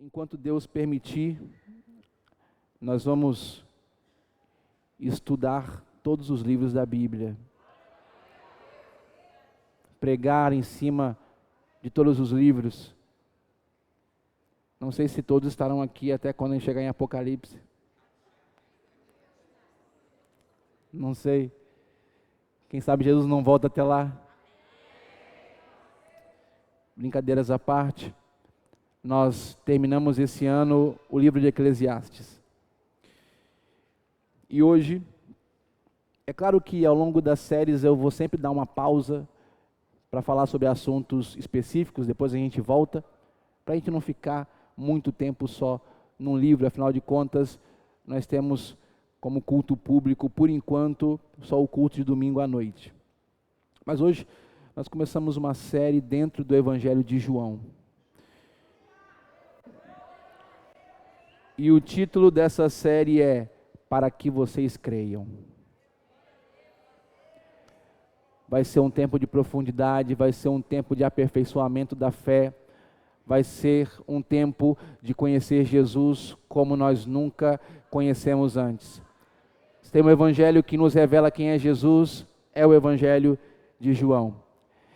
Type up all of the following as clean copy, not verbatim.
Enquanto Deus permitir, nós vamos estudar todos os livros da Bíblia, pregar em cima de todos os livros. Não sei se todos estarão aqui até quando a gente chegar em Apocalipse. Não sei. Quem sabe Jesus não volta até lá. Brincadeiras à parte, nós terminamos esse ano o livro de Eclesiastes. E hoje, é claro que ao longo das séries eu vou sempre dar uma pausa para falar sobre assuntos específicos, depois a gente volta, para a gente não ficar muito tempo só num livro. Afinal de contas, nós temos como culto público, por enquanto, só o culto de domingo à noite. Mas hoje nós começamos uma série dentro do Evangelho de João. E o título dessa série é Para que vocês creiam. Vai ser um tempo de profundidade, vai ser um tempo de aperfeiçoamento da fé, vai ser um tempo de conhecer Jesus como nós nunca conhecemos antes. Se tem um evangelho que nos revela quem é Jesus, é o Evangelho de João.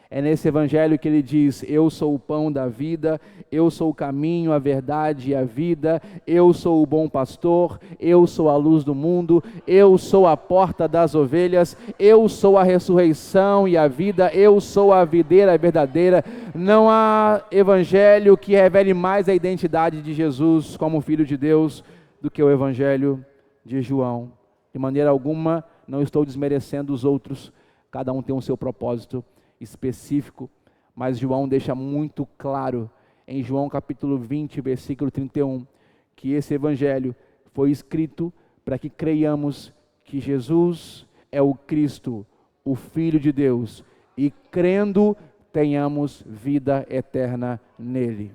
É nesse evangelho que ele diz: eu sou o pão da vida, eu sou o caminho, a verdade e a vida, eu sou o bom pastor, eu sou a luz do mundo, eu sou a porta das ovelhas, eu sou a ressurreição e a vida, eu sou a videira verdadeira. Não há evangelho que revele mais a identidade de Jesus como Filho de Deus do que o evangelho de João. De maneira alguma, não estou desmerecendo os outros, cada um tem o seu propósito específico, mas João deixa muito claro em João capítulo 20, versículo 31, que esse evangelho foi escrito para que creiamos que Jesus é o Cristo, o Filho de Deus, e crendo tenhamos vida eterna nele.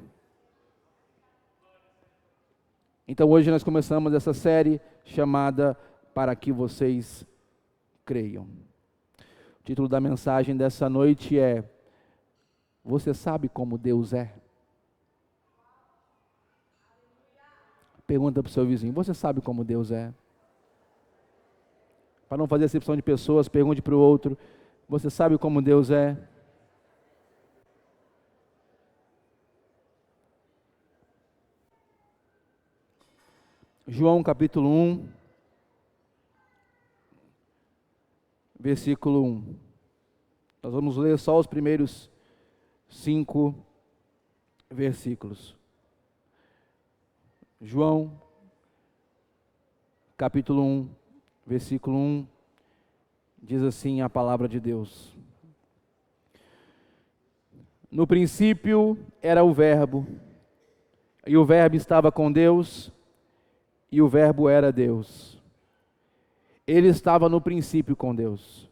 Então hoje nós começamos essa série chamada Para que vocês creiam. O título da mensagem dessa noite é: você sabe como Deus é? Pergunta para o seu vizinho: você sabe como Deus é? Para não fazer acepção de pessoas, pergunte para o outro: você sabe como Deus é? João capítulo 1, versículo 1. Nós vamos ler só os primeiros 5 versículos. João, capítulo 1, versículo 1, diz assim a palavra de Deus: no princípio era o Verbo, e o Verbo estava com Deus, e o Verbo era Deus. Ele estava no princípio com Deus.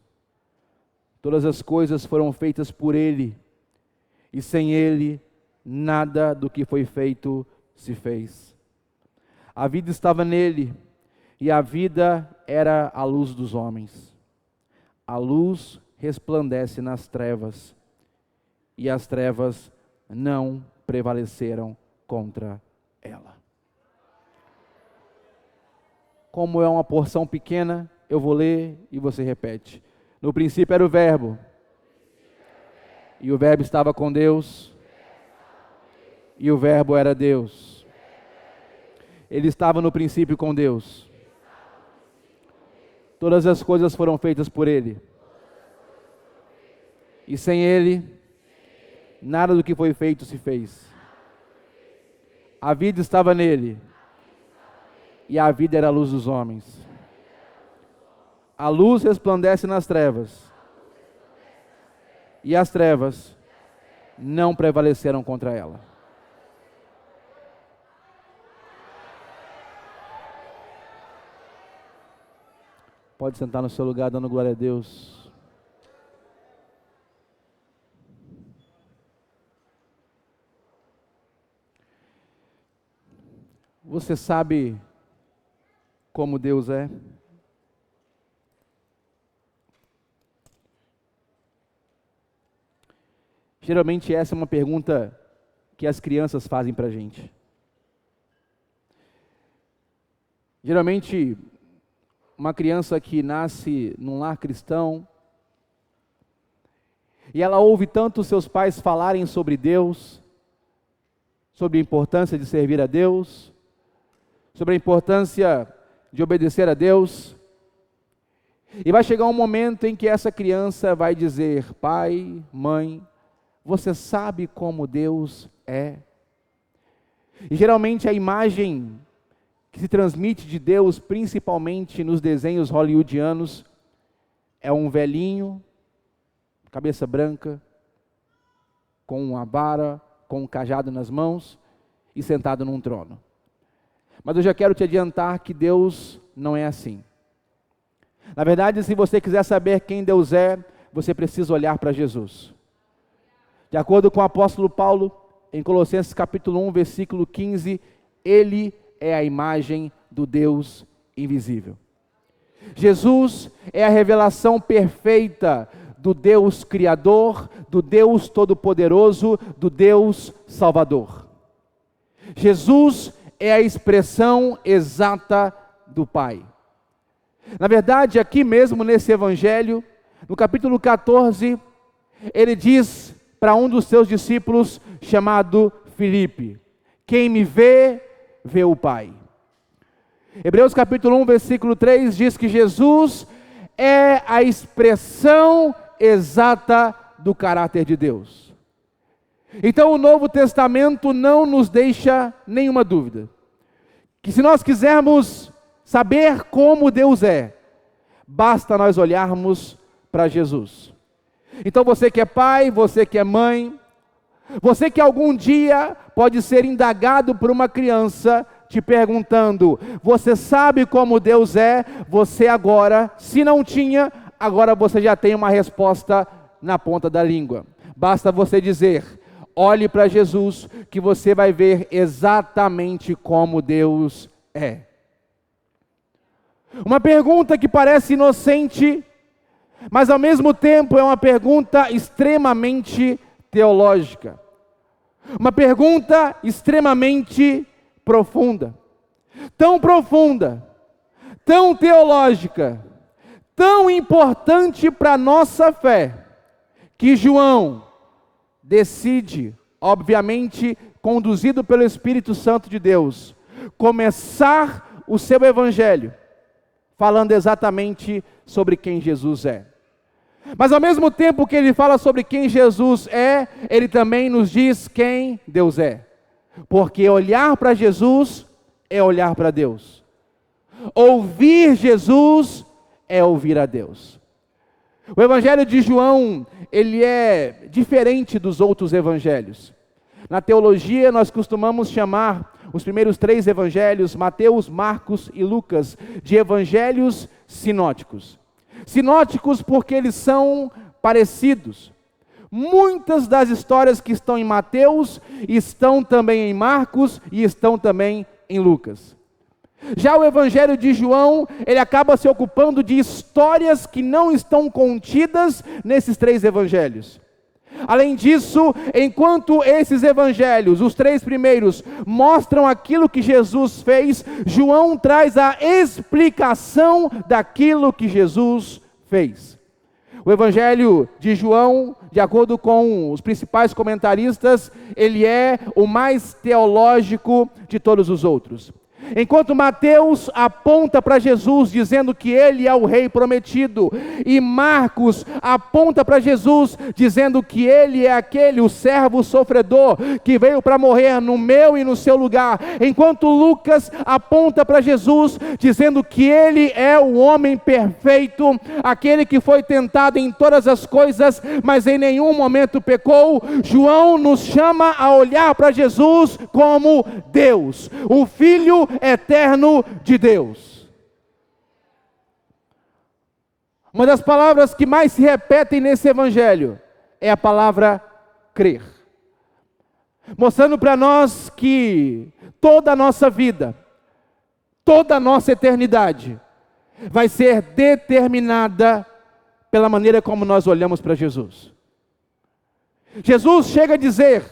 Todas as coisas foram feitas por Ele, e sem Ele, nada do que foi feito se fez. A vida estava nele, e a vida era a luz dos homens. A luz resplandece nas trevas, e as trevas não prevaleceram contra ela. Como é uma porção pequena, eu vou ler e você repete. No princípio era o Verbo, e o Verbo estava com Deus, e o Verbo era Deus. Ele estava no princípio com Deus. Todas as coisas foram feitas por Ele, e sem Ele, nada do que foi feito se fez. A vida estava nele, e a vida era a luz dos homens. A luz resplandece nas trevas, e as trevas não prevaleceram contra ela. Pode sentar no seu lugar dando glória a Deus. Você sabe como Deus é? Geralmente essa é uma pergunta que as crianças fazem para a gente. Geralmente, uma criança que nasce num lar cristão, e ela ouve tanto seus pais falarem sobre Deus, sobre a importância de servir a Deus, sobre a importância de obedecer a Deus, e vai chegar um momento em que essa criança vai dizer: pai, mãe, você sabe como Deus é? E geralmente a imagem que se transmite de Deus, principalmente nos desenhos hollywoodianos, é um velhinho, cabeça branca, com uma vara, com um cajado nas mãos e sentado num trono. Mas eu já quero te adiantar que Deus não é assim. Na verdade, se você quiser saber quem Deus é, você precisa olhar para Jesus. De acordo com o apóstolo Paulo, em Colossenses capítulo 1, versículo 15, Ele é a imagem do Deus invisível. Jesus é a revelação perfeita do Deus Criador, do Deus Todo-Poderoso, do Deus Salvador. Jesus é a expressão exata do Pai. Na verdade, aqui mesmo nesse Evangelho, no capítulo 14, ele diz para um dos seus discípulos, chamado Filipe: quem me vê, vê o Pai. Hebreus capítulo 1, versículo 3 diz que Jesus é a expressão exata do caráter de Deus. Então o Novo Testamento não nos deixa nenhuma dúvida, que se nós quisermos saber como Deus é, basta nós olharmos para Jesus. Então você que é pai, você que é mãe, você que algum dia pode ser indagado por uma criança te perguntando: você sabe como Deus é? Você agora, se não tinha, agora você já tem uma resposta na ponta da língua. Basta você dizer: olhe para Jesus, que você vai ver exatamente como Deus é. Uma pergunta que parece inocente, mas ao mesmo tempo é uma pergunta extremamente teológica. Uma pergunta extremamente profunda. Tão profunda, tão teológica, tão importante para a nossa fé, que João decide, obviamente conduzido pelo Espírito Santo de Deus, começar o seu evangelho falando exatamente sobre quem Jesus é. Mas ao mesmo tempo que ele fala sobre quem Jesus é, ele também nos diz quem Deus é. Porque olhar para Jesus é olhar para Deus. Ouvir Jesus é ouvir a Deus. O evangelho de João, ele é diferente dos outros evangelhos. Na teologia, nós costumamos chamar os primeiros 3 evangelhos, Mateus, Marcos e Lucas, de evangelhos sinóticos. Sinóticos porque eles são parecidos. Muitas das histórias que estão em Mateus estão também em Marcos e estão também em Lucas. Já o evangelho de João, ele acaba se ocupando de histórias que não estão contidas nesses 3 evangelhos. Além disso, enquanto esses evangelhos, os 3 primeiros, mostram aquilo que Jesus fez, João traz a explicação daquilo que Jesus fez. O evangelho de João, de acordo com os principais comentaristas, ele é o mais teológico de todos os outros. Enquanto Mateus aponta para Jesus dizendo que ele é o rei prometido, e Marcos aponta para Jesus dizendo que ele é aquele, o servo sofredor, que veio para morrer no meu e no seu lugar, enquanto Lucas aponta para Jesus dizendo que ele é o homem perfeito, aquele que foi tentado em todas as coisas, mas em nenhum momento pecou, João nos chama a olhar para Jesus como Deus, o Filho eterno de Deus. Uma das palavras que mais se repetem nesse evangelho é a palavra crer, mostrando para nós que toda a nossa vida, toda a nossa eternidade vai ser determinada pela maneira como nós olhamos para Jesus. Jesus chega a dizer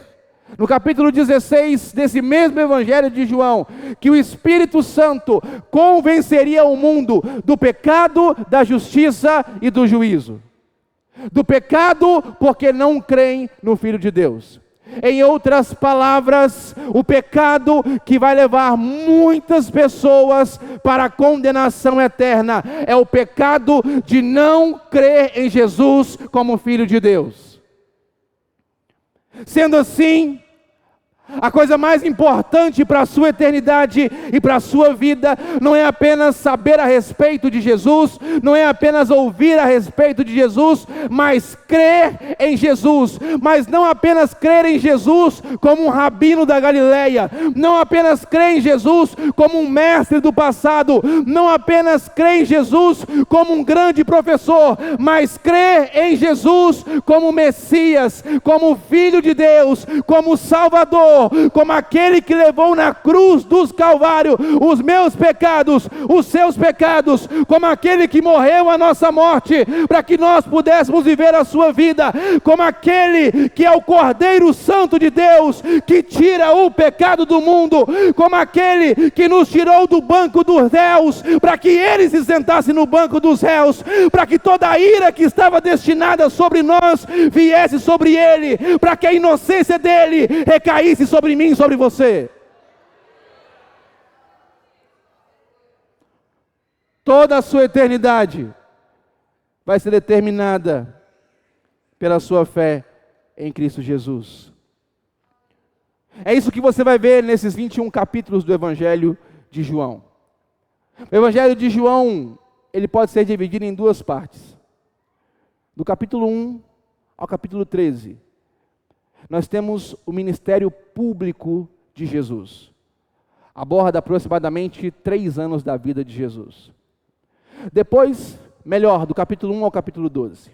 no capítulo 16 desse mesmo Evangelho de João, que o Espírito Santo convenceria o mundo do pecado, da justiça e do juízo. Do pecado, porque não creem no Filho de Deus. Em outras palavras, o pecado que vai levar muitas pessoas para a condenação eterna é o pecado de não crer em Jesus como Filho de Deus. Sendo assim, a coisa mais importante para a sua eternidade e para a sua vida não é apenas saber a respeito de Jesus, não é apenas ouvir a respeito de Jesus, mas crer em Jesus. Mas não apenas crer em Jesus como um rabino da Galileia, não apenas crer em Jesus como um mestre do passado, não apenas crer em Jesus como um grande professor, mas crer em Jesus como Messias, como Filho de Deus, como Salvador, como aquele que levou na cruz dos Calvários os meus pecados, os seus pecados, como aquele que morreu a nossa morte, para que nós pudéssemos viver a sua vida, como aquele que é o Cordeiro Santo de Deus, que tira o pecado do mundo, como aquele que nos tirou do banco dos réus, para que ele se sentasse no banco dos réus, para que toda a ira que estava destinada sobre nós, viesse sobre ele, para que a inocência dele recaísse sobre mim, sobre você. Toda a sua eternidade vai ser determinada pela sua fé em Cristo Jesus. É isso que você vai ver nesses 21 capítulos do Evangelho de João. O Evangelho de João, ele pode ser dividido em duas partes. Do capítulo 1 ao capítulo 13, nós temos o ministério público de Jesus. Aborda aproximadamente 3 anos da vida de Jesus. Depois, do capítulo 1 ao capítulo 12.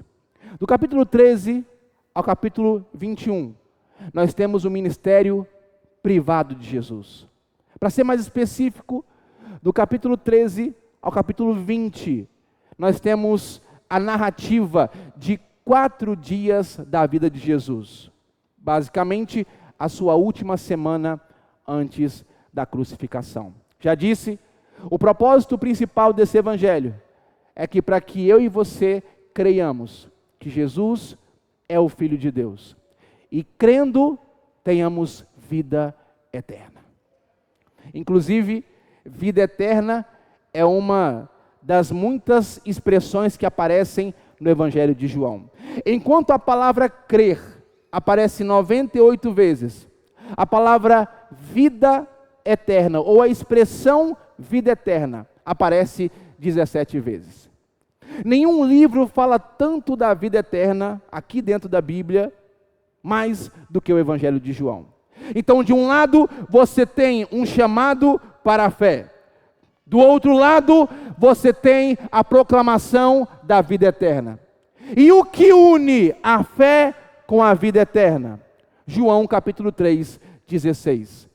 Do capítulo 13 ao capítulo 21, nós temos o ministério privado de Jesus. Para ser mais específico, do capítulo 13 ao capítulo 20, nós temos a narrativa de 4 dias da vida de Jesus. Basicamente, a sua última semana antes da crucificação. Já disse, o propósito principal desse evangelho é que para que eu e você creiamos que Jesus é o Filho de Deus e crendo tenhamos vida eterna. Inclusive, vida eterna é uma das muitas expressões que aparecem no Evangelho de João. Enquanto a palavra crer aparece 98 vezes, a palavra vida eterna, ou a expressão vida eterna, aparece 17 vezes. Nenhum livro fala tanto da vida eterna, aqui dentro da Bíblia, mais do que o Evangelho de João. Então, de um lado, você tem um chamado para a fé. Do outro lado, você tem a proclamação da vida eterna. E o que une a fé com a vida eterna? João capítulo 3, 16.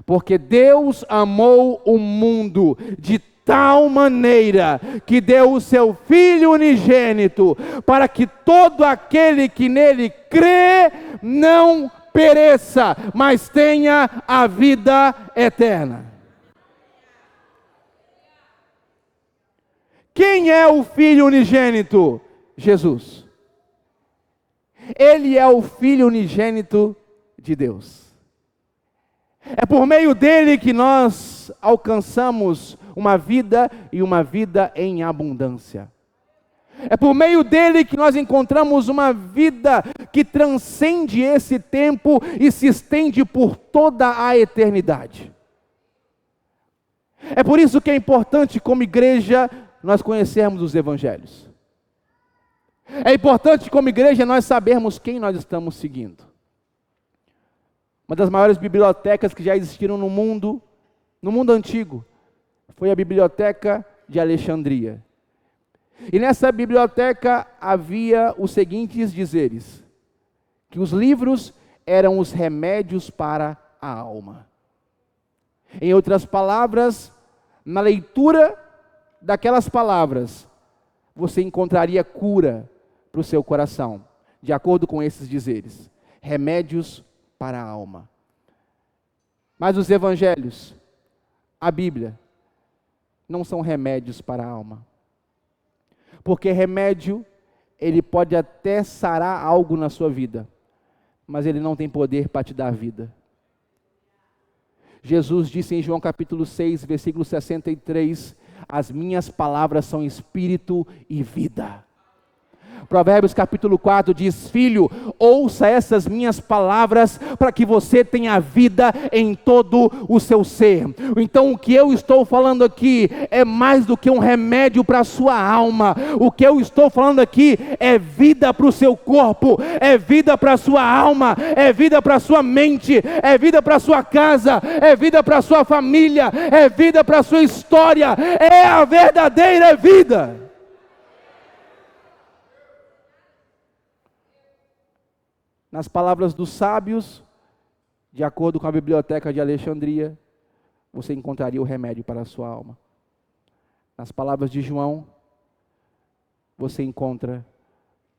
Porque Deus amou o mundo de tal maneira que deu o seu Filho unigênito, para que todo aquele que nele crê não pereça, mas tenha a vida eterna. Quem é o Filho unigênito? Jesus. Ele é o Filho unigênito de Deus. É por meio dele que nós alcançamos uma vida e uma vida em abundância. É por meio dele que nós encontramos uma vida que transcende esse tempo e se estende por toda a eternidade. É por isso que é importante, como igreja, nós conhecermos os evangelhos. É importante, como igreja, nós sabermos quem nós estamos seguindo. Uma das maiores bibliotecas que já existiram no mundo antigo, foi a Biblioteca de Alexandria. E nessa biblioteca havia os seguintes dizeres: que os livros eram os remédios para a alma. Em outras palavras, na leitura daquelas palavras, você encontraria cura para o seu coração, de acordo com esses dizeres. Remédios para a alma. Mas os evangelhos, a Bíblia, não são remédios para a alma. Porque remédio, ele pode até sarar algo na sua vida, mas ele não tem poder para te dar vida. Jesus disse em João capítulo 6, versículo 63, as minhas palavras são espírito e vida. Provérbios capítulo 4 diz, filho, ouça essas minhas palavras para que você tenha vida em todo o seu ser. Então o que eu estou falando aqui é mais do que um remédio para a sua alma. O que eu estou falando aqui é vida para o seu corpo, é vida para a sua alma, é vida para a sua mente, é vida para a sua casa, é vida para a sua família, é vida para a sua história, é a verdadeira vida. Nas palavras dos sábios, de acordo com a Biblioteca de Alexandria, você encontraria o remédio para a sua alma. Nas palavras de João, você encontra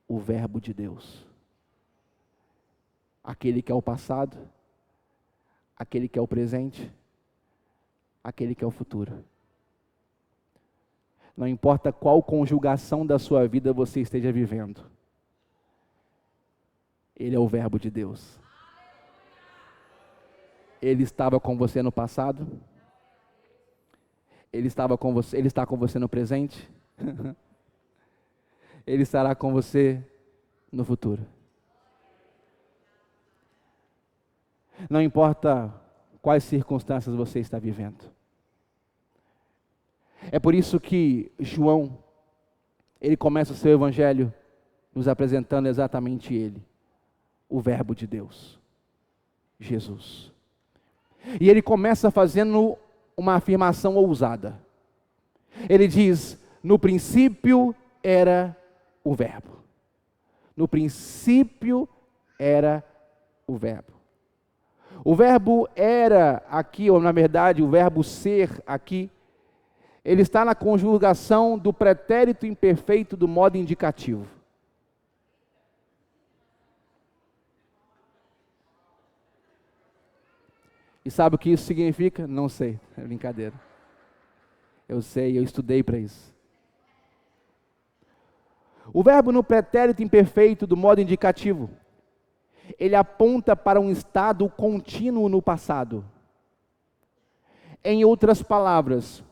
o Verbo de Deus. Aquele que é o passado, aquele que é o presente, aquele que é o futuro. Não importa qual conjugação da sua vida você esteja vivendo, Ele é o Verbo de Deus. Ele estava com você no passado? Ele estava com você, Ele está com você no presente? Ele estará com você no futuro. Não importa quais circunstâncias você está vivendo. É por isso que João, ele começa o seu evangelho nos apresentando exatamente ele, o Verbo de Deus, Jesus. E ele começa fazendo uma afirmação ousada. Ele diz, no princípio era o Verbo. No princípio era o Verbo. O verbo era aqui, ou na verdade o verbo ser aqui, ele está na conjugação do pretérito imperfeito do modo indicativo. E sabe o que isso significa? Não sei, é brincadeira. Eu sei, eu estudei para isso. O verbo no pretérito imperfeito do modo indicativo, ele aponta para um estado contínuo no passado. Em outras palavras,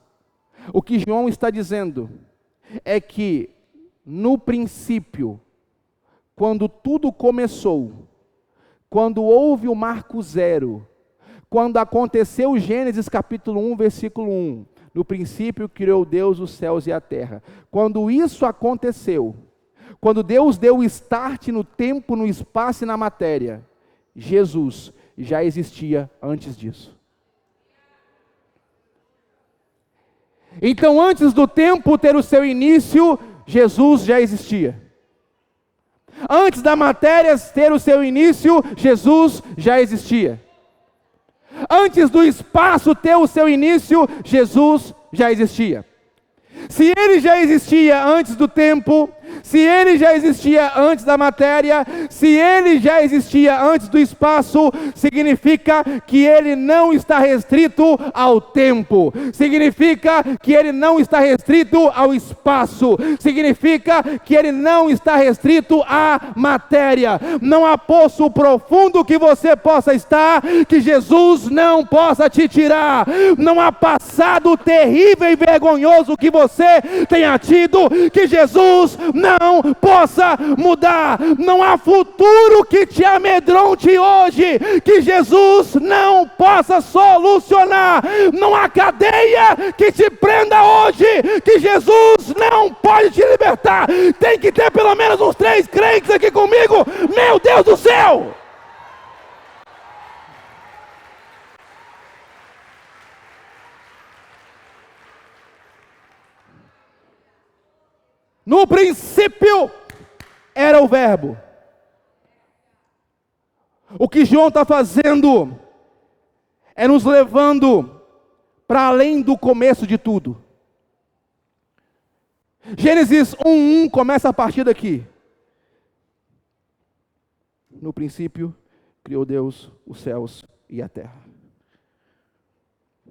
o que João está dizendo é que, no princípio, quando tudo começou, quando houve o marco zero, quando aconteceu Gênesis capítulo 1, versículo 1, no princípio criou Deus os céus e a terra. Quando isso aconteceu, quando Deus deu o start no tempo, no espaço e na matéria, Jesus já existia antes disso. Então, antes do tempo ter o seu início, Jesus já existia. Antes da matéria ter o seu início, Jesus já existia. Antes do espaço ter o seu início, Jesus já existia. Se ele já existia antes do tempo, se ele já existia antes da matéria, se ele já existia antes do espaço, significa que ele não está restrito ao tempo, significa que ele não está restrito ao espaço, significa que ele não está restrito à matéria. Não há poço profundo que você possa estar, que Jesus não possa te tirar. Não há passado terrível e vergonhoso que você tenha tido, que Jesus não possa mudar. Não há futuro que te amedronte hoje, que Jesus não possa solucionar. Não há cadeia que te prenda hoje, que Jesus não pode te libertar. Tem que ter pelo menos uns 3 crentes aqui comigo. Meu Deus do céu! No princípio era o verbo. O que João está fazendo é nos levando para além do começo de tudo. Gênesis 1:1 começa a partir daqui. No princípio criou Deus os céus e a terra.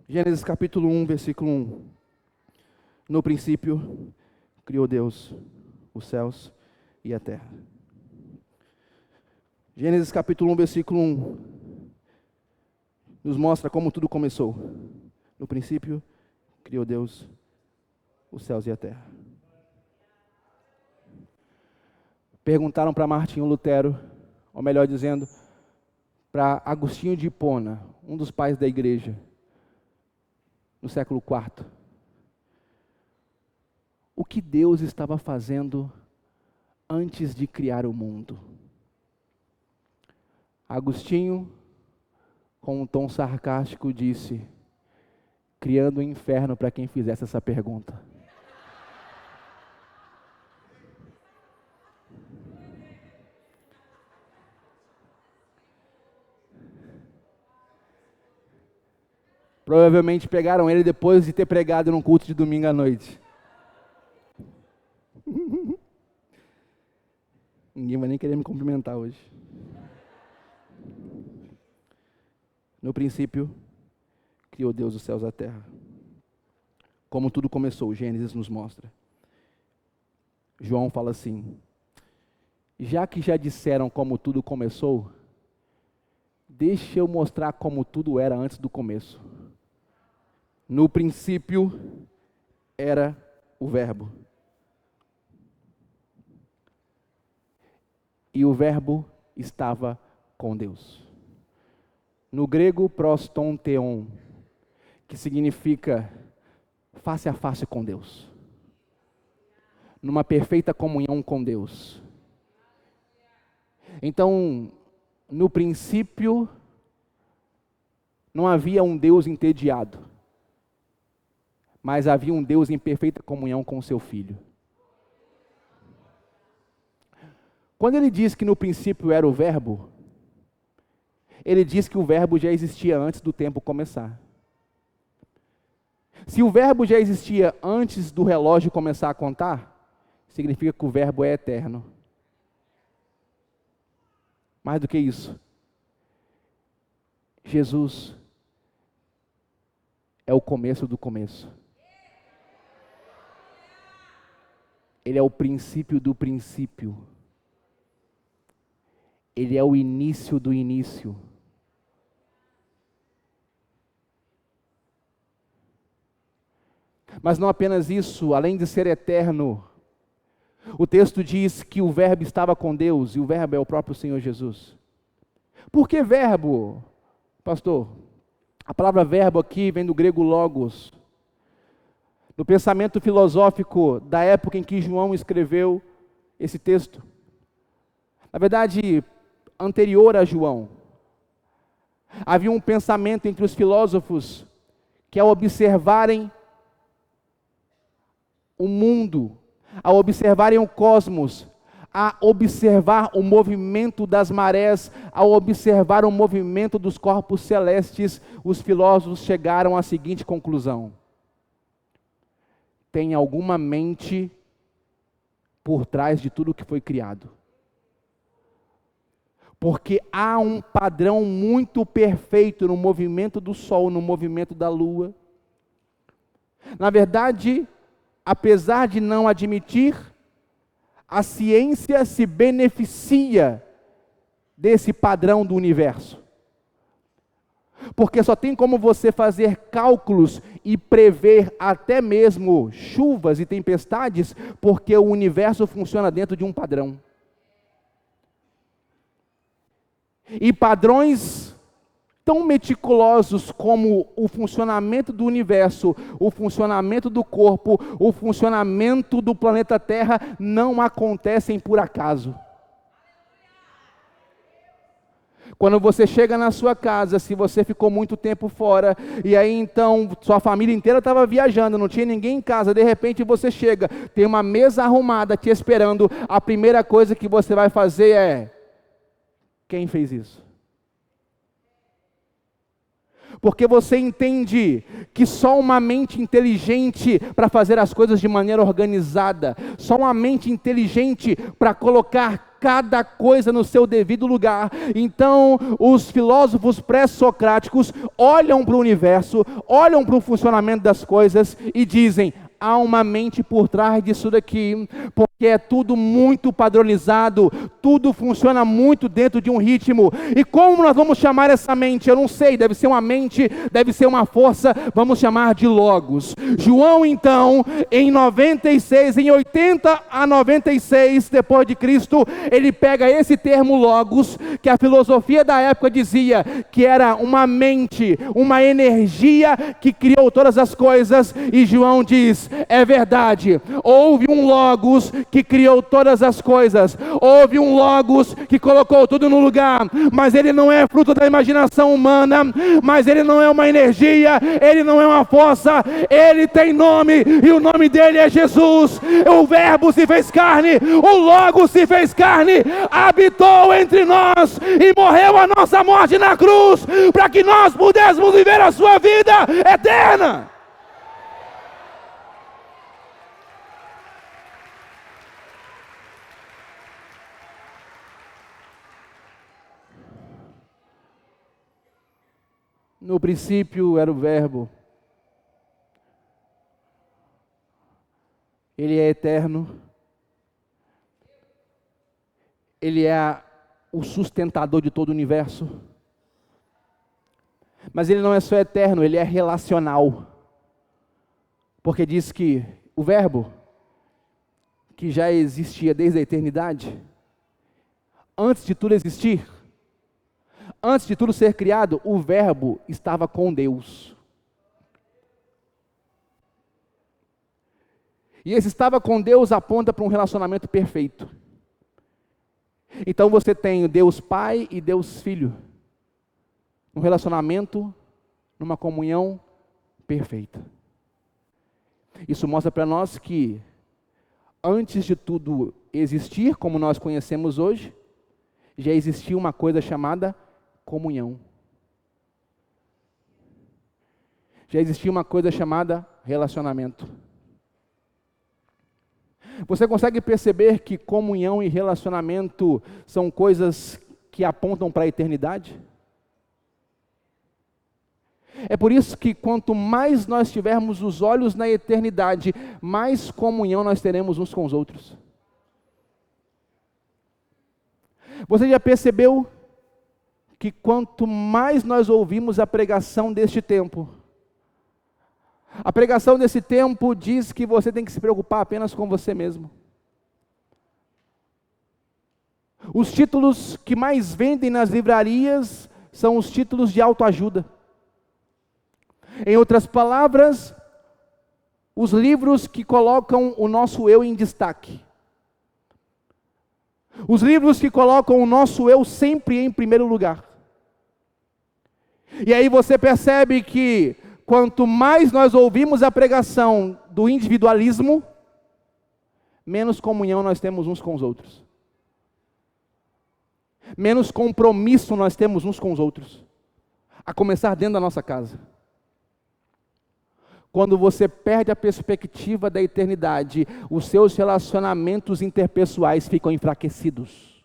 Gênesis capítulo 1, versículo 1. No princípio, criou Deus os céus e a terra. Gênesis capítulo 1, versículo 1, nos mostra como tudo começou. No princípio, criou Deus os céus e a terra. Perguntaram para Martinho Lutero, ou melhor dizendo, para Agostinho de Hipona, um dos pais da igreja, no século IV, o que Deus estava fazendo antes de criar o mundo. Agostinho, com um tom sarcástico, disse: criando o inferno para quem fizesse essa pergunta. Provavelmente pegaram ele depois de ter pregado num culto de domingo à noite. Ninguém vai nem querer me cumprimentar hoje. No princípio, criou Deus os céus e a terra. Como tudo começou, Gênesis nos mostra. João fala assim: já que já disseram como tudo começou, deixa eu mostrar como tudo era antes do começo. No princípio era o Verbo. E o Verbo estava com Deus. No grego, proston theon, que significa face a face com Deus. Numa perfeita comunhão com Deus. Então, no princípio, não havia um Deus entediado, mas havia um Deus em perfeita comunhão com o seu Filho. Quando ele diz que no princípio era o Verbo, ele diz que o Verbo já existia antes do tempo começar. Se o Verbo já existia antes do relógio começar a contar, significa que o Verbo é eterno. Mais do que isso, Jesus é o começo do começo. Ele é o princípio do princípio. Ele é o início do início. Mas não apenas isso, além de ser eterno, o texto diz que o Verbo estava com Deus, e o Verbo é o próprio Senhor Jesus. Por que verbo, pastor? A palavra verbo aqui vem do grego logos. No pensamento filosófico da época em que João escreveu esse texto. Na verdade, anterior a João, havia um pensamento entre os filósofos que, ao observarem o mundo, ao observarem o cosmos, a observar o movimento das marés, ao observar o movimento dos corpos celestes, os filósofos chegaram à seguinte conclusão: tem alguma mente por trás de tudo que foi criado. Porque há um padrão muito perfeito no movimento do Sol, no movimento da Lua. Na verdade, apesar de não admitir, a ciência se beneficia desse padrão do universo. Porque só tem como você fazer cálculos e prever até mesmo chuvas e tempestades, porque o universo funciona dentro de um padrão. E padrões tão meticulosos como o funcionamento do universo, o funcionamento do corpo, o funcionamento do planeta Terra, não acontecem por acaso. Quando você chega na sua casa, se você ficou muito tempo fora, e aí então sua família inteira estava viajando, não tinha ninguém em casa, de repente você chega, tem uma mesa arrumada te esperando, a primeira coisa que você vai fazer é: quem fez isso? Porque você entende que só uma mente inteligente para fazer as coisas de maneira organizada, só uma mente inteligente para colocar cada coisa no seu devido lugar. Então, os filósofos pré-socráticos olham para o universo, olham para o funcionamento das coisas e dizem: há uma mente por trás disso daqui, porque é tudo muito padronizado, tudo funciona muito dentro de um ritmo. E como nós vamos chamar essa mente? Eu não sei, deve ser uma mente, deve ser uma força, vamos chamar de Logos. João então, em 80 a 96 depois de Cristo, ele pega esse termo Logos, que a filosofia da época dizia que era uma mente, uma energia que criou todas as coisas, e João diz: é verdade, houve um Logos que criou todas as coisas, houve um Logos que colocou tudo no lugar, mas ele não é fruto da imaginação humana, mas ele não é uma energia, ele não é uma força, ele tem nome, e o nome dele é Jesus. O Verbo se fez carne, o Logos se fez carne, habitou entre nós e morreu a nossa morte na cruz, para que nós pudéssemos viver a sua vida eterna. No princípio era o Verbo, ele é eterno, ele é o sustentador de todo o universo, mas ele não é só eterno, ele é relacional, porque diz que o Verbo, que já existia desde a eternidade, antes de tudo existir, antes de tudo ser criado, o Verbo estava com Deus. E esse estava com Deus aponta para um relacionamento perfeito. Então você tem Deus Pai e Deus Filho, um relacionamento, numa comunhão perfeita. Isso mostra para nós que, antes de tudo existir, como nós conhecemos hoje, já existia uma coisa chamada comunhão. Já existia uma coisa chamada relacionamento. Você consegue perceber que comunhão e relacionamento são coisas que apontam para a eternidade? É por isso que quanto mais nós tivermos os olhos na eternidade, mais comunhão nós teremos uns com os outros. Você já percebeu que quanto mais nós ouvimos a pregação deste tempo, a pregação desse tempo diz que você tem que se preocupar apenas com você mesmo. Os títulos que mais vendem nas livrarias são os títulos de autoajuda. Em outras palavras, os livros que colocam o nosso eu em destaque. Os livros que colocam o nosso eu sempre em primeiro lugar. E aí você percebe que quanto mais nós ouvimos a pregação do individualismo, menos comunhão nós temos uns com os outros. Menos compromisso nós temos uns com os outros. A começar dentro da nossa casa. Quando você perde a perspectiva da eternidade, os seus relacionamentos interpessoais ficam enfraquecidos.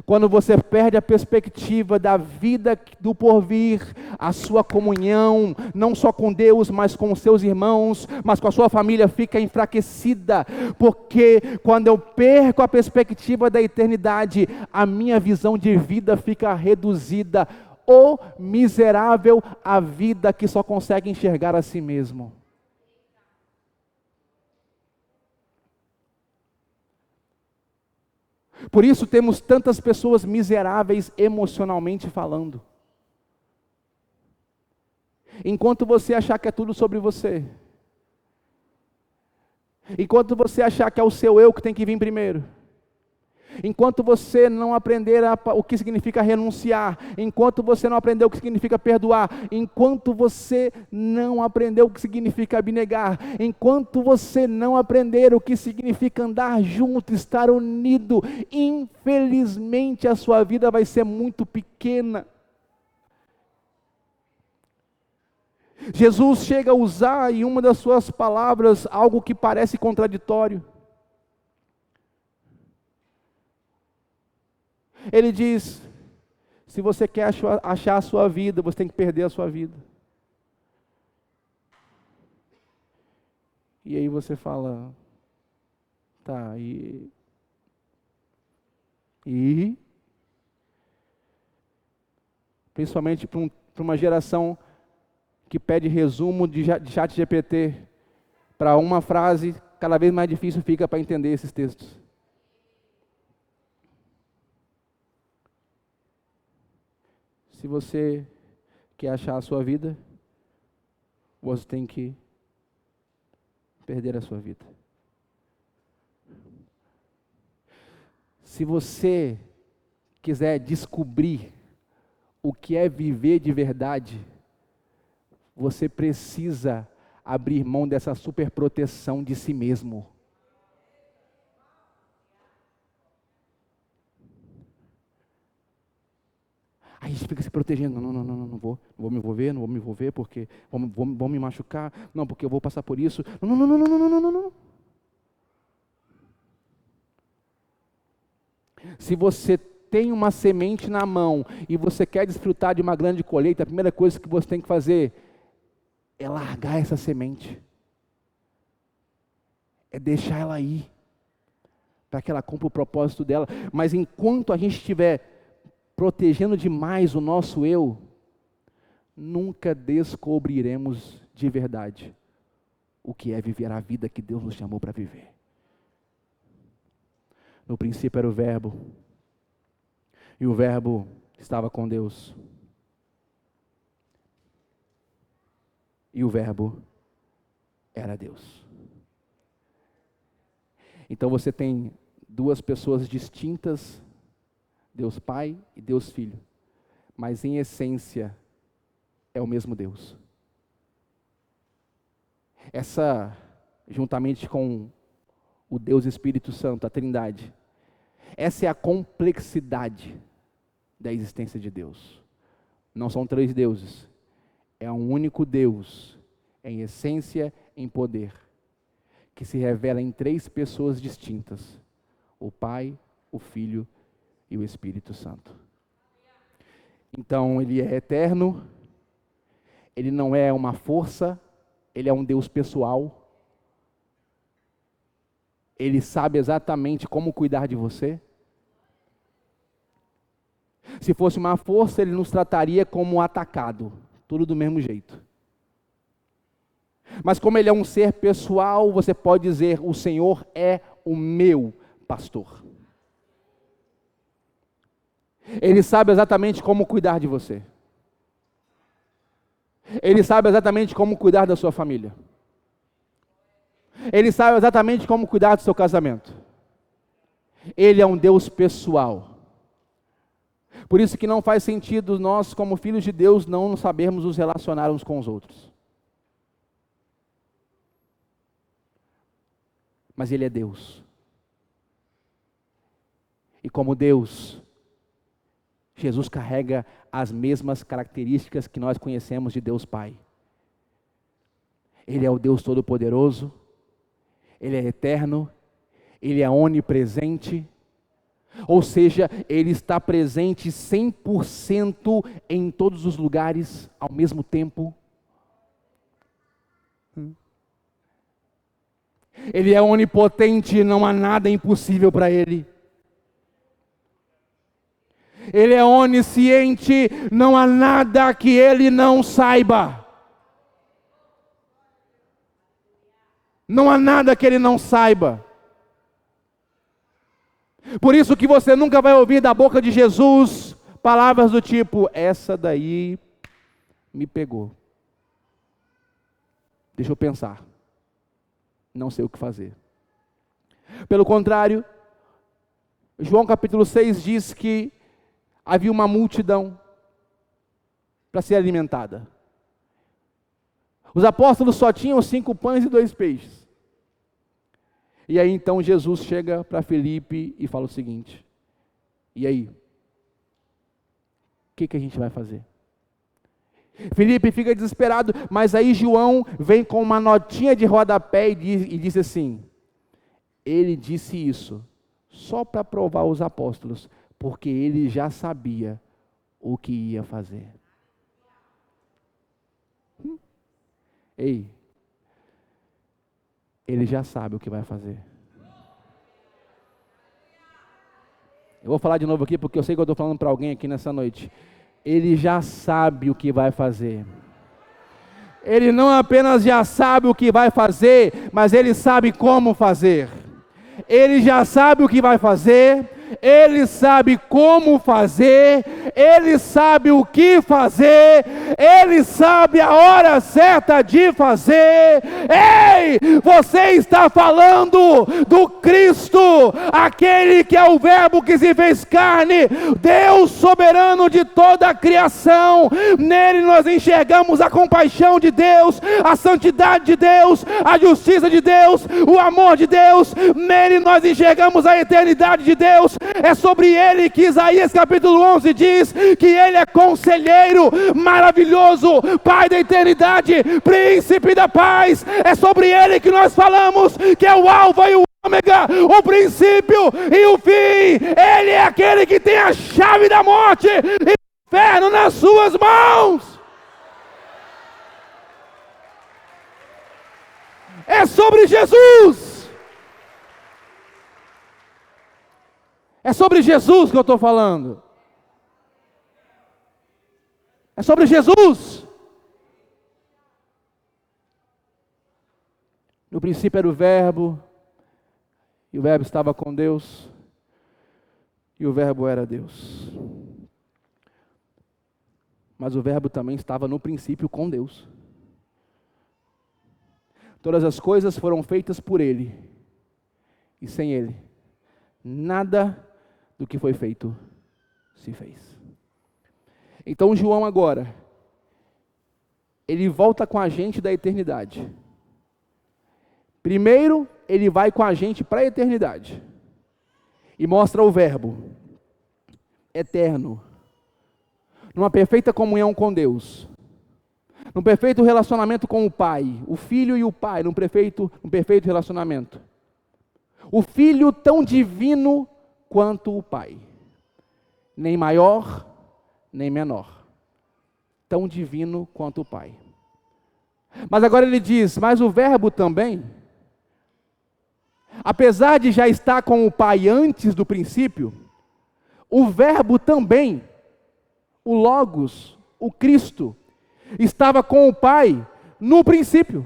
Quando você perde a perspectiva da vida do porvir, a sua comunhão, não só com Deus, mas com os seus irmãos, mas com a sua família, fica enfraquecida, porque quando eu perco a perspectiva da eternidade, a minha visão de vida fica reduzida. O miserável, a vida que só consegue enxergar a si mesmo. Por isso temos tantas pessoas miseráveis emocionalmente falando. Enquanto você achar que é tudo sobre você, enquanto você achar que é o seu eu que tem que vir primeiro, Enquanto você não aprender o que significa renunciar, enquanto você não aprender o que significa perdoar, enquanto você não aprender o que significa abnegar, enquanto você não aprender o que significa andar junto, estar unido, infelizmente a sua vida vai ser muito pequena. Jesus chega a usar em uma das suas palavras algo que parece contraditório. Ele diz: se você quer achar a sua vida, você tem que perder a sua vida. E aí você fala, tá, e principalmente para uma geração que pede resumo de chat GPT, para uma frase, cada vez mais difícil fica para entender esses textos. Se você quer achar a sua vida, você tem que perder a sua vida. Se você quiser descobrir o que é viver de verdade, você precisa abrir mão dessa superproteção de si mesmo. Aí a gente fica se protegendo, não vou me envolver, porque vou me machucar, não, porque eu vou passar por isso, não. Se você tem uma semente na mão e você quer desfrutar de uma grande colheita, a primeira coisa que você tem que fazer é largar essa semente, é deixar ela ir, para que ela cumpra o propósito dela. Mas enquanto a gente estiver protegendo demais o nosso eu, nunca descobriremos de verdade o que é viver a vida que Deus nos chamou para viver. No princípio era o Verbo, e o Verbo estava com Deus, e o Verbo era Deus. Então você tem duas pessoas distintas, Deus Pai e Deus Filho, mas em essência é o mesmo Deus. Essa, juntamente com o Deus Espírito Santo, a Trindade, essa é a complexidade da existência de Deus. Não são três deuses, é um único Deus, em essência, em poder, que se revela em três pessoas distintas: o Pai, o Filho e o Espírito Santo. Então ele é eterno, ele não é uma força, ele é um Deus pessoal, ele sabe exatamente como cuidar de você. Se fosse uma força, ele nos trataria como atacado, tudo do mesmo jeito. Mas como ele é um ser pessoal, você pode dizer: o Senhor é o meu pastor. Ele sabe exatamente como cuidar de você. Ele sabe exatamente como cuidar da sua família. Ele sabe exatamente como cuidar do seu casamento. Ele é um Deus pessoal. Por isso que não faz sentido nós, como filhos de Deus, não sabermos nos relacionar uns com os outros. Mas Ele é Deus. E como Deus, Jesus carrega as mesmas características que nós conhecemos de Deus Pai. Ele é o Deus Todo-Poderoso, Ele é eterno, Ele é onipresente, ou seja, Ele está presente 100% em todos os lugares ao mesmo tempo. Ele é onipotente, não há nada impossível para Ele. Ele é onisciente, não há nada que Ele não saiba. Não há nada que Ele não saiba. Por isso que você nunca vai ouvir da boca de Jesus palavras do tipo: essa daí me pegou. Deixa eu pensar. Não sei o que fazer. Pelo contrário, João capítulo 6 diz que havia uma multidão para ser alimentada. Os apóstolos só tinham 5 pães e 2 peixes. E aí então Jesus chega para Filipe e fala o seguinte: e aí? O que a gente vai fazer? Filipe fica desesperado, mas aí João vem com uma notinha de rodapé e diz assim: ele disse isso só para provar os apóstolos, porque ele já sabia o que ia fazer. Ei, ele já sabe o que vai fazer. Eu vou falar de novo aqui, porque eu sei que eu estou falando para alguém aqui nessa noite. Ele já sabe o que vai fazer. Ele não apenas já sabe o que vai fazer, mas ele sabe como fazer. Ele já sabe o que vai fazer, ele sabe como fazer, ele sabe o que fazer, ele sabe a hora certa de fazer. Ei, você está falando do Cristo, aquele que é o Verbo que se fez carne, Deus soberano de toda a criação. Nele nós enxergamos a compaixão de Deus, a santidade de Deus, a justiça de Deus, o amor de Deus. Nele nós enxergamos a eternidade de Deus. É sobre ele que Isaías capítulo 11 diz que ele é conselheiro maravilhoso, Pai da eternidade, príncipe da paz. É sobre ele que nós falamos que é o alfa e o ômega, o princípio e o fim. Ele é aquele que tem a chave da morte e do inferno nas suas mãos. É sobre Jesus. É sobre Jesus que eu estou falando. É sobre Jesus. No princípio era o Verbo, e o Verbo estava com Deus, e o Verbo era Deus. Mas o Verbo também estava no princípio com Deus. Todas as coisas foram feitas por Ele, e sem Ele, nada do que foi feito se fez. Então João agora, ele volta com a gente da eternidade. Primeiro, ele vai com a gente para a eternidade e mostra o Verbo eterno, numa perfeita comunhão com Deus, num perfeito relacionamento com o Pai, o Filho e o Pai, num perfeito relacionamento. O Filho tão divino quanto o Pai, nem maior, nem menor, tão divino quanto o Pai. Mas agora ele diz, mas o Verbo também, apesar de já estar com o Pai antes do princípio, o Verbo também, o Logos, o Cristo, estava com o Pai no princípio.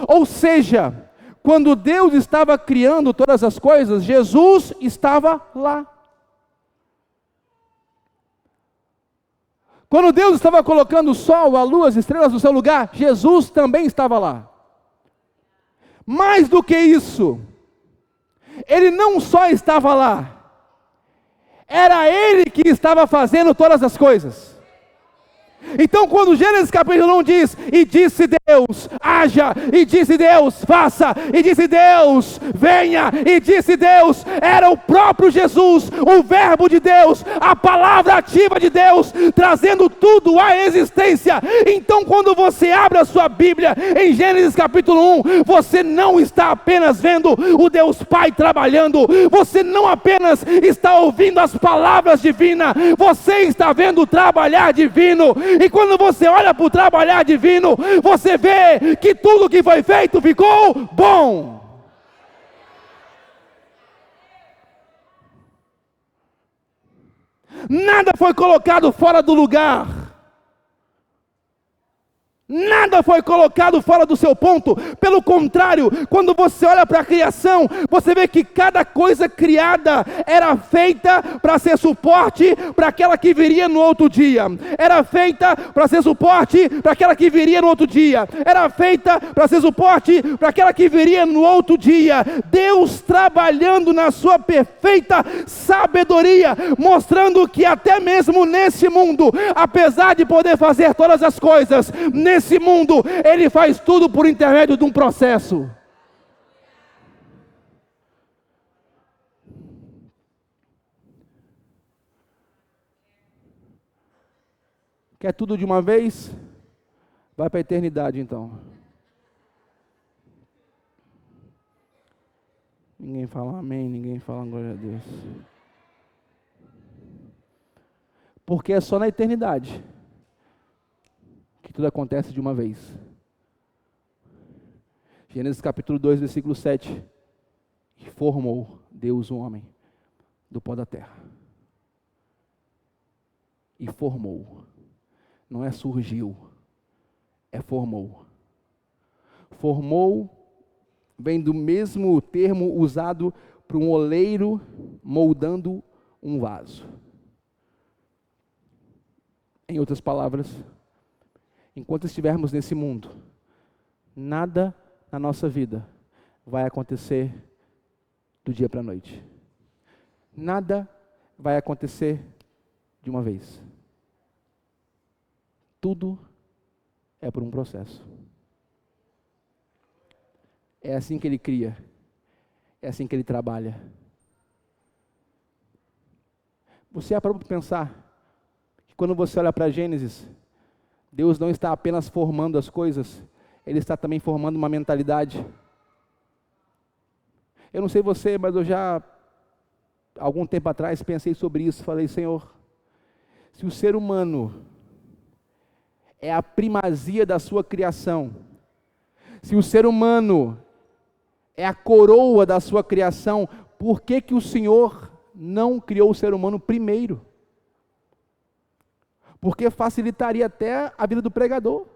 Ou seja, quando Deus estava criando todas as coisas, Jesus estava lá. Quando Deus estava colocando o sol, a lua, as estrelas no seu lugar, Jesus também estava lá. Mais do que isso, Ele não só estava lá, era Ele que estava fazendo todas as coisas. Então quando Gênesis capítulo 1 diz, e disse Deus, haja, e disse Deus, faça, e disse Deus, venha, e disse Deus, era o próprio Jesus, o Verbo de Deus, a palavra ativa de Deus, trazendo tudo à existência. Então quando você abre a sua Bíblia, em Gênesis capítulo 1, você não está apenas vendo o Deus Pai trabalhando, você não apenas está ouvindo as palavras divinas, você está vendo o trabalhar divino. E quando você olha para o trabalhar divino, você vê que tudo que foi feito ficou bom. Nada foi colocado fora do lugar. Nada foi colocado fora do seu ponto. Pelo contrário, quando você olha para a criação, você vê que cada coisa criada era feita para ser suporte para aquela que viria no outro dia. Era feita para ser suporte para aquela que viria no outro dia. Era feita para ser suporte para aquela que viria no outro dia. Deus trabalhando na sua perfeita sabedoria, mostrando que até mesmo nesse mundo, apesar de poder fazer todas as coisas, nesse mundo, Ele faz tudo por intermédio de um processo. Quer tudo de uma vez? Vai para a eternidade então. Ninguém fala amém, ninguém fala glória a Deus. Porque é só na eternidade que tudo acontece de uma vez. Gênesis capítulo 2, versículo 7. E formou Deus o homem do pó da terra. E formou. Não é surgiu, é formou. Formou vem do mesmo termo usado para um oleiro moldando um vaso. Em outras palavras, enquanto estivermos nesse mundo, nada na nossa vida vai acontecer do dia para a noite. Nada vai acontecer de uma vez. Tudo é por um processo. É assim que Ele cria. É assim que Ele trabalha. Você já parou para pensar que quando você olha para Gênesis, Deus não está apenas formando as coisas, Ele está também formando uma mentalidade. Eu não sei você, mas eu já, algum tempo atrás, pensei sobre isso. Falei, Senhor, se o ser humano é a primazia da sua criação, se o ser humano é a coroa da sua criação, por que que o Senhor não criou o ser humano primeiro? Porque facilitaria até a vida do pregador.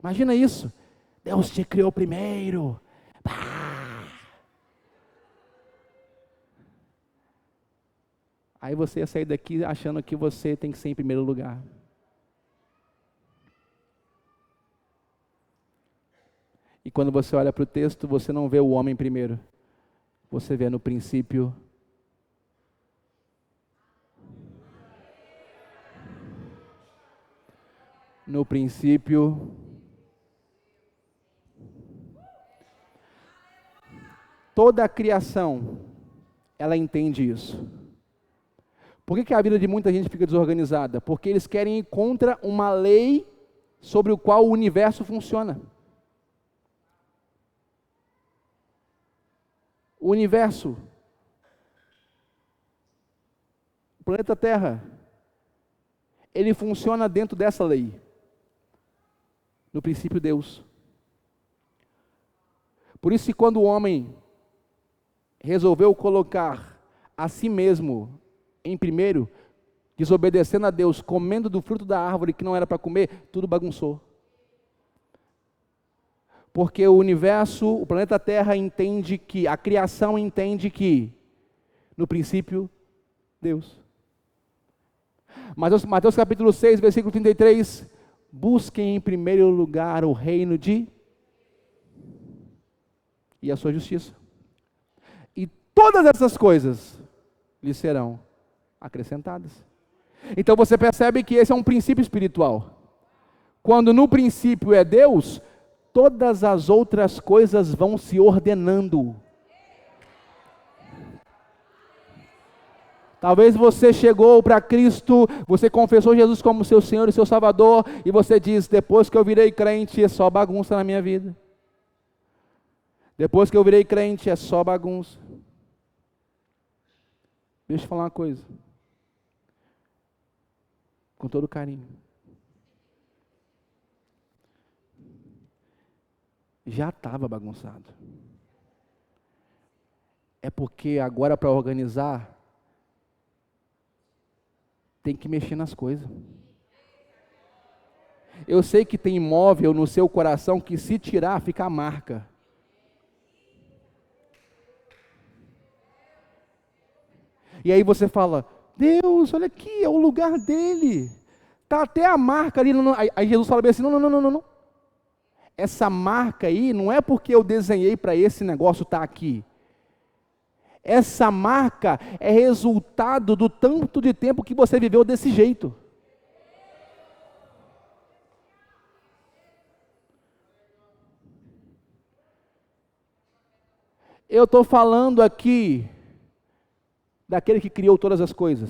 Imagina isso. Deus te criou primeiro. Aí você ia sair daqui achando que você tem que ser em primeiro lugar. E quando você olha para o texto, você não vê o homem primeiro. Você vê no princípio toda a criação, ela entende isso. Por que a vida de muita gente fica desorganizada? Porque eles querem ir contra uma lei sobre o qual o universo funciona. O universo, o planeta Terra, ele funciona dentro dessa lei. No princípio, Deus. Por isso que quando o homem resolveu colocar a si mesmo em primeiro, desobedecendo a Deus, comendo do fruto da árvore que não era para comer, tudo bagunçou. Porque o universo, o planeta Terra entende que, a criação entende que, no princípio, Deus. Mateus capítulo 6, versículo 33, busquem em primeiro lugar o reino e a sua justiça. E todas essas coisas lhes serão acrescentadas. Então você percebe que esse é um princípio espiritual. Quando no princípio é Deus, todas as outras coisas vão se ordenando. Talvez você chegou para Cristo, você confessou Jesus como seu Senhor e seu Salvador, e você diz, depois que eu virei crente, é só bagunça na minha vida. Depois que eu virei crente, é só bagunça. Deixa eu falar uma coisa. Com todo carinho. Já estava bagunçado. É porque agora para organizar, tem que mexer nas coisas. eu sei que tem imóvel no seu coração que se tirar, fica a marca. E aí você fala, Deus, olha aqui, é o lugar dele. Está até a marca ali. Aí Jesus fala bem assim, não. Essa marca aí não é porque eu desenhei para esse negócio estar aqui. Essa marca é resultado do tanto de tempo que você viveu desse jeito. Eu estou falando aqui daquele que criou todas as coisas.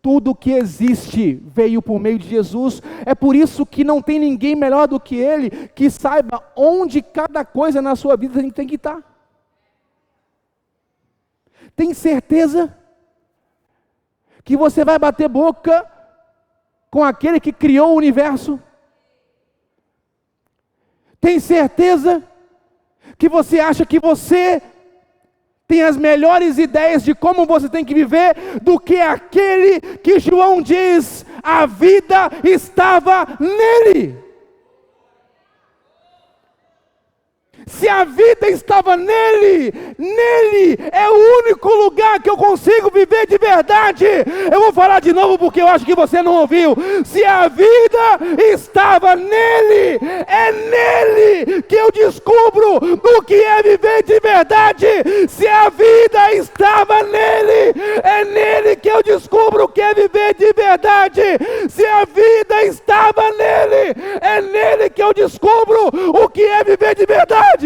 Tudo que existe veio por meio de Jesus. É por isso que não tem ninguém melhor do que Ele, que saiba onde cada coisa na sua vida tem que estar. Tem certeza que você vai bater boca com aquele que criou o universo? Tem certeza que você acha que você tem as melhores ideias de como você tem que viver do que aquele que João diz, a vida estava nele? Se a vida estava nele é o único lugar que eu consigo viver de verdade. Eu vou falar de novo porque eu acho que você não ouviu. Se a vida estava nele, é nele que eu descubro o que é viver de verdade. Se a vida estava nele, é nele que eu descubro o que é viver de verdade. Se a vida estava nele, é nele que eu descubro o que é viver de verdade.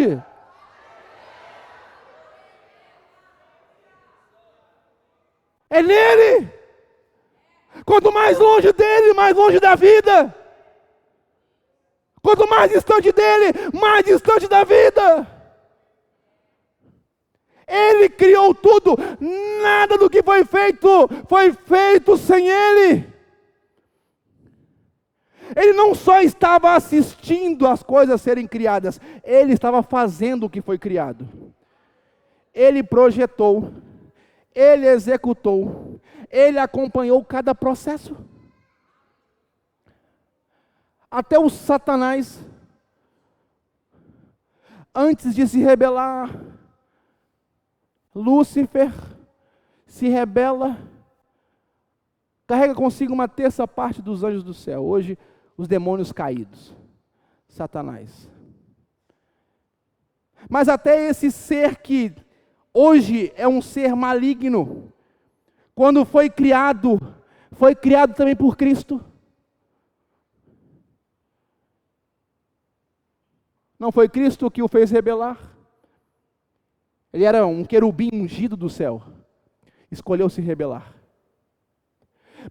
É nele. Quanto mais longe dele, mais longe da vida. Quanto mais distante dele, mais distante da vida. Ele criou tudo. Nada do que foi feito sem ele. Ele não só estava assistindo as coisas serem criadas, ele estava fazendo o que foi criado. Ele projetou, ele executou, ele acompanhou cada processo. Até o Satanás, antes de se rebelar, Lúcifer se rebela, carrega consigo uma terça parte dos anjos do céu. Hoje, os demônios caídos, Satanás. Mas até esse ser que hoje é um ser maligno, quando foi criado também por Cristo. Não foi Cristo que o fez rebelar? Ele era um querubim ungido do céu, escolheu se rebelar.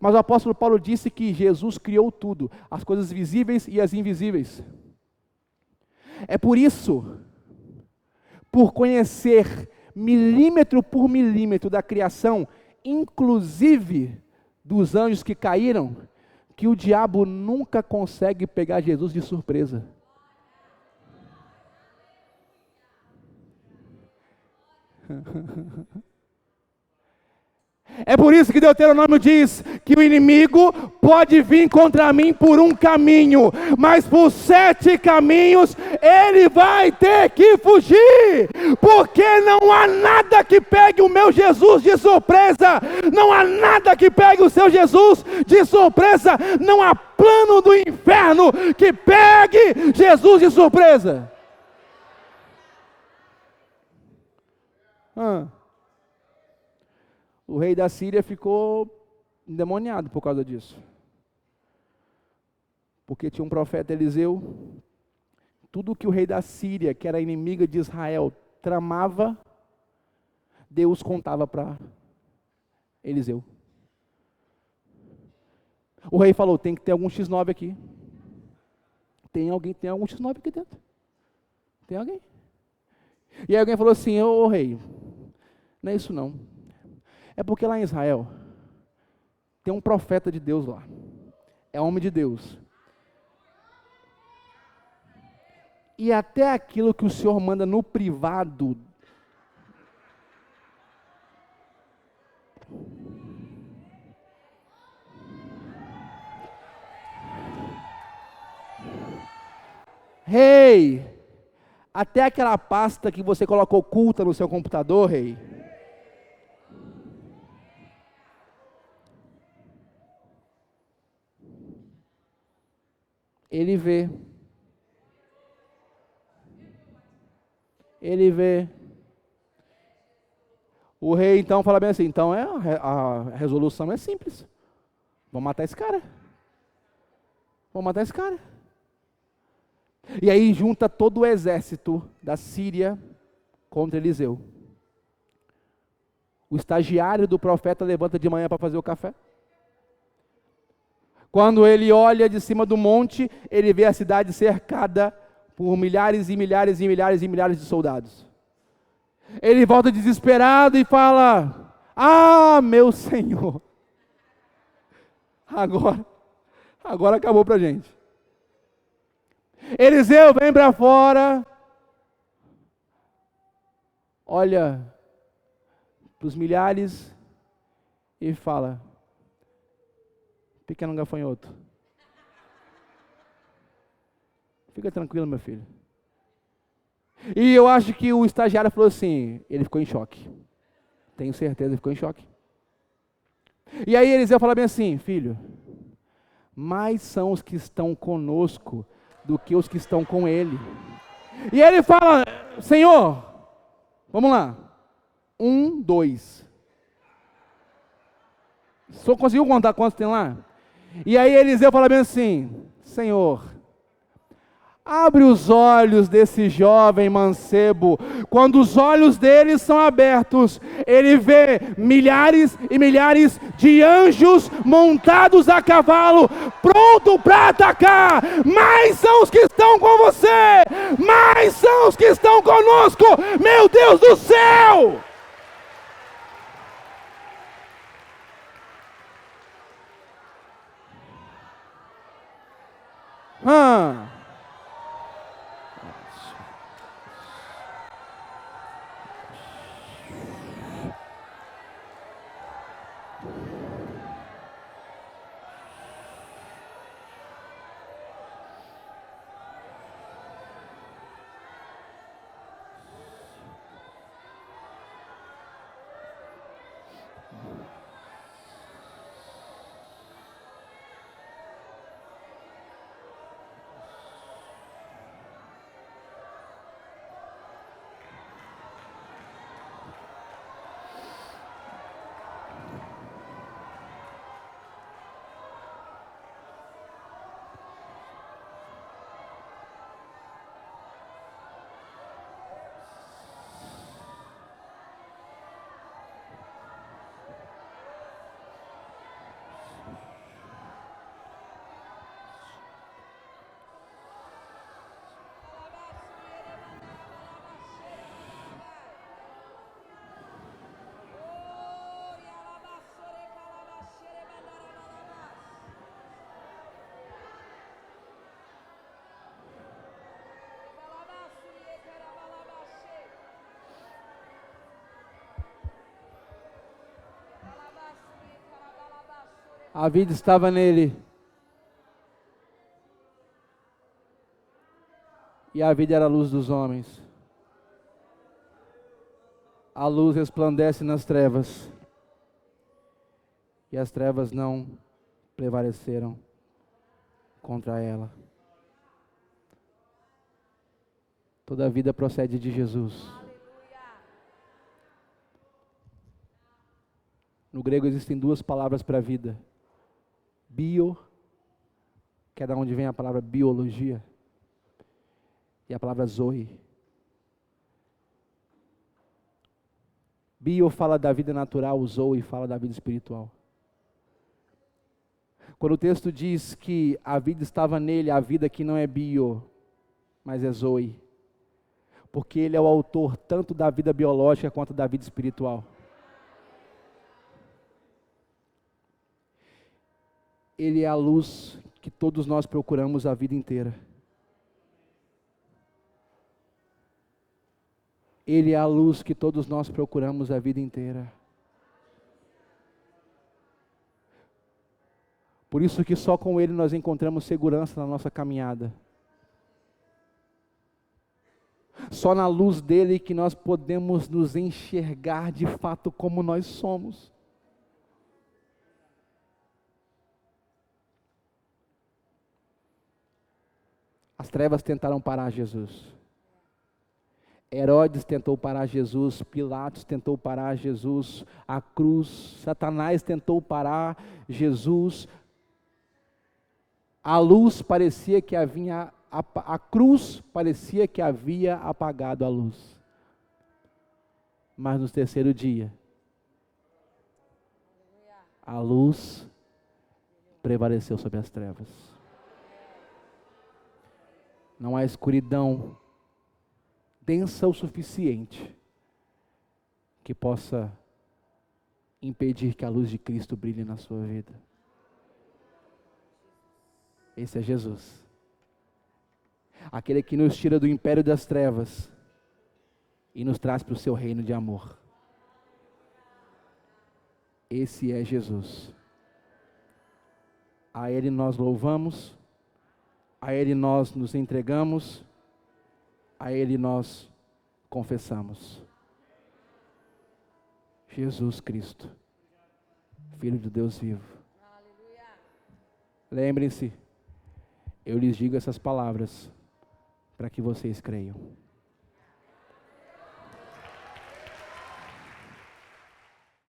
Mas o apóstolo Paulo disse que Jesus criou tudo, as coisas visíveis e as invisíveis. É por isso, por conhecer milímetro por milímetro da criação, inclusive dos anjos que caíram, que o diabo nunca consegue pegar Jesus de surpresa. É por isso que Deuteronômio diz que o inimigo pode vir contra mim por um caminho, mas por 7 caminhos ele vai ter que fugir, porque não há nada que pegue o meu Jesus de surpresa, não há nada que pegue o seu Jesus de surpresa, não há plano do inferno que pegue Jesus de surpresa. O rei da Síria ficou endemoniado por causa disso. Porque tinha um profeta Eliseu, tudo que o rei da Síria, que era inimiga de Israel, tramava, Deus contava para Eliseu. O rei falou, tem que ter algum X9 aqui. Tem algum X9 aqui dentro? Tem alguém? E aí alguém falou assim, ô rei, não é isso não. É porque lá em Israel, tem um profeta de Deus lá, é homem de Deus. E até aquilo que o Senhor manda no privado, Rei, até aquela pasta que você coloca oculta no seu computador, rei, ele vê. Ele vê. O rei então fala bem assim, então a resolução é simples. Vamos matar esse cara. Vamos matar esse cara. E aí junta todo o exército da Síria contra Eliseu. O estagiário do profeta levanta de manhã para fazer o café. Quando ele olha de cima do monte, ele vê a cidade cercada por milhares e milhares e milhares e milhares de soldados. Ele volta desesperado e fala: ah, meu Senhor, agora acabou pra gente. Eliseu vem para fora, olha para os milhares e fala: pequeno gafanhoto, fica tranquilo, meu filho. E eu acho que o estagiário falou assim, ele ficou em choque. Tenho certeza, ele ficou em choque. E aí Eliseu fala bem assim: filho, mais são os que estão conosco do que os que estão com ele. E ele fala: Senhor, vamos lá. 1, 2. Só conseguiu contar quantos tem lá? E aí Eliseu fala bem assim: Senhor, abre os olhos desse jovem mancebo. Quando os olhos dele são abertos, ele vê milhares e milhares de anjos montados a cavalo, pronto para atacar. Mais são os que estão com você, mais são os que estão conosco. Meu Deus do céu! A vida estava nele. E a vida era a luz dos homens. A luz resplandece nas trevas. E as trevas não prevaleceram contra ela. Toda a vida procede de Jesus. No grego existem duas palavras para a vida. Bio, que é da onde vem a palavra biologia, e a palavra zoe. Bio fala da vida natural, o zoe fala da vida espiritual. Quando o texto diz que a vida estava nele, a vida que não é bio, mas é zoe, porque ele é o autor tanto da vida biológica quanto da vida espiritual. Ele é a luz que todos nós procuramos a vida inteira. Ele é a luz que todos nós procuramos a vida inteira. Por isso que só com Ele nós encontramos segurança na nossa caminhada. só na luz dele que nós podemos nos enxergar de fato como nós somos. As trevas tentaram parar Jesus. Herodes tentou parar Jesus, Pilatos tentou parar Jesus, a cruz, Satanás tentou parar Jesus. A luz parecia que havia, a cruz parecia que havia apagado a luz. Mas no terceiro dia, a luz prevaleceu sobre as trevas. Não há escuridão densa o suficiente que possa impedir que a luz de Cristo brilhe na sua vida. Esse é Jesus. Aquele que nos tira do império das trevas e nos traz para o seu reino de amor. Esse é Jesus. A Ele nós louvamos, a Ele nós nos entregamos, a Ele nós confessamos. Jesus Cristo, Filho de Deus vivo. Lembrem-se, eu lhes digo essas palavras para que vocês creiam.